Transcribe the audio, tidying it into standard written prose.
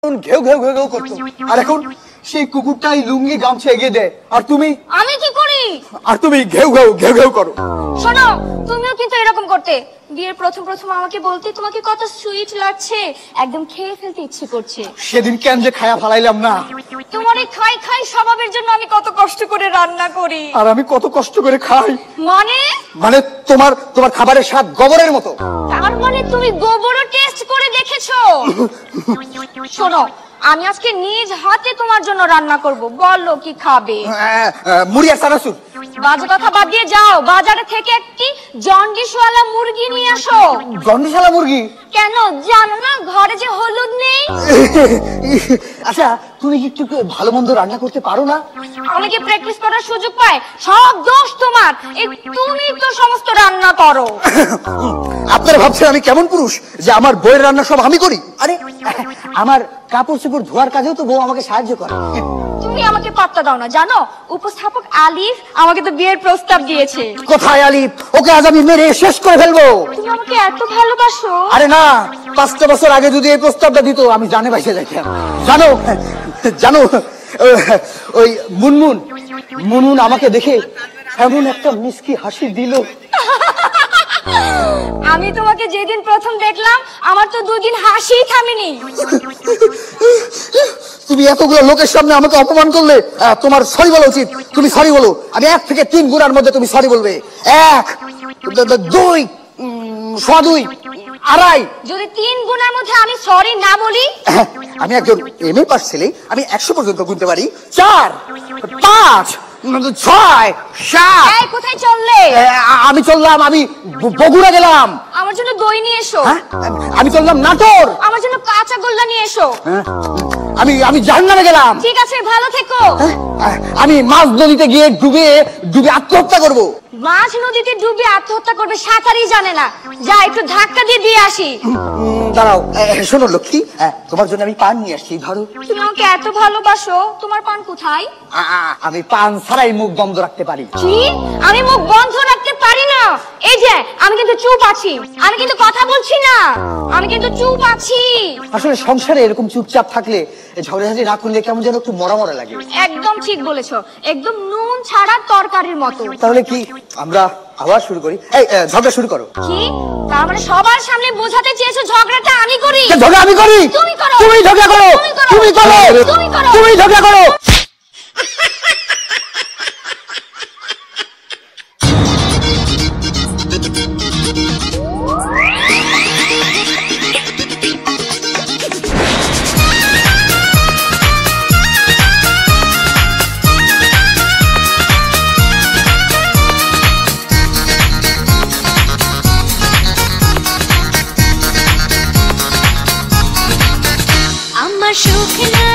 ঘেউ ঘেউ ঘেউ ঘেউ করতো, আর এখন সেই কুকুরটাই লুঙ্গি গামছা এগিয়ে দেয়, আর তুমি? আমি কি করি? আর তুমি ঘেউ ঘেউ ঘেউ ঘেউ করো। শোনো, তুমিও কিন্তু এরকম করতে। বিয়ের প্রথম আমাকে বলতে তোমাকে কত সুইট লাগছে, একদম খেয়ে ফেলতে ইচ্ছে করছে। সেদিন কেন যে খায়া ফালাইলাম না। তোমার এই খাই খাই স্বভাবের জন্য আমি কত কষ্ট করে রান্না করি। আর আমি কত কষ্ট করে খাই। মানে তোমার খাবারের স্বাদ গোবরের মতো। তার মানে তুমি গোবরও টেস্ট করে দেখেছো? শোনো, আমি আজকে নিজ হাতে তোমার জন্য রান্না করব, বলো কি খাবে? মুড়ি আর চানাচুর। বাজে কথা বাদ দিয়ে যাও, বাজারে থেকে একটি জন্ডিসওয়ালা মুরগি নিয়ে আসো। জন্ডিসওয়ালা মুরগি? কেন জানো না ঘরে যে হলুদ নেই? আচ্ছা, তুমি কি একটু ভালো মন্দ রান্না করতে পারো না? অনেকে প্র্যাকটিস করার সুযোগ পায়, সব দোষ তোমার। তুমি তো সমস্ত রান্না করো। আপনারা ভাবছেন আমি কেমন পুরুষ যে আমার বইয়ের রান্না সব আমি করি? আরে আমার কাপড় চোপড় ধোয়ার কাজেও তো বউ আমাকে সাহায্য করে। তুমি আমাকে পাত্তা দাও না, জানো উপস্থাপক আলিফ আমাকে তো বিয়ের প্রস্তাব দিয়েছে। কোথায় আলিফ? ওকে আজ আমি মেরে শেষ করে ফেলবো। তুমি আমাকে এত ভালোবাসো? আরে না, 5টা বছর আগে যদি এই প্রস্তাবটা দিত আমি জানে বাইসে যাইতাম। জানো জানো ওই মুনমুন আমাকে দেখে এমন একটা মিষ্টি হাসি দিল। আমি তোমাকে যেদিন প্রথম দেখলাম আমার তো 2 দিন হাসিই থামেনি। তুমি এতগুলো লোকের সামনে আমাকে অপমান করলে, তোমার সরি বলা উচিত। তুমি সরি বলো। আমি 1 থেকে 3 গুণার মধ্যে তুমি সরি বলবে। 1, 2, 2, 2.5। যদি 3 গুণের মধ্যে আমি সরি না বলি? আমি একজন এমএ পাস ছেলে, আমি 100 পর্যন্ত গুনতে পারি। 4, 5, 6, 7। এই কোথায় চললে? আমি চললাম, আমি বগুড়া গেলাম। আমার জন্য দই নিয়ে এসো। আমি চললাম নাটোর। আমার জন্য কাঁচা গোল্লা নিয়ে এসো। আমি জাহান্নামে গেলাম। ঠিক আছে, ভালো থেকো। আমি মাছ নদীতে গিয়ে ডুবে আত্মহত্যা করব। মাছ নদীতে ডুবে আত্মহত্যা করবে, সাঁতারই জানে না। যা একটু ধাক্কা দিয়ে আসি। দাঁড়াও, শোনো লক্ষ্মী, তোমার জন্য আমি পান নিয়ে আসছি, ধরো। তুমি আমাকে এত ভালোবাসো, তোমার পান কোথায়? আমি পান ছাড়াই মুখ বন্ধ রাখতে পারি। কি? আমি মুখ বন্ধ রাখতে পারি না? এই যে আমি কিন্তু চুপ আছি, আমি কিন্তু কথা বলছি না, আমি কিন্তু চুপ আছি। আসলে সংসারে এরকম চুপচাপ থাকলে, ঝগড়াঝাটি না করলে কেমন যেন একটু মরা মরা লাগে। একদম ঠিক বলেছো, একদম নুন ছাড়া তরকারির মতো। তাহলে কি আমরা আবার শুরু করি? এই ঝগড়া শুরু করো। কি? তার মানে সবার সামনে বোঝাতে চেয়েছো ঝগড়াটা আমি করি? ঝগড়া আমি করি? তুমি করো। তুমি ঝগড়া করো। তুমি করো। তুমি করো। তুমি ঝগড়া করো। আমার সুখ না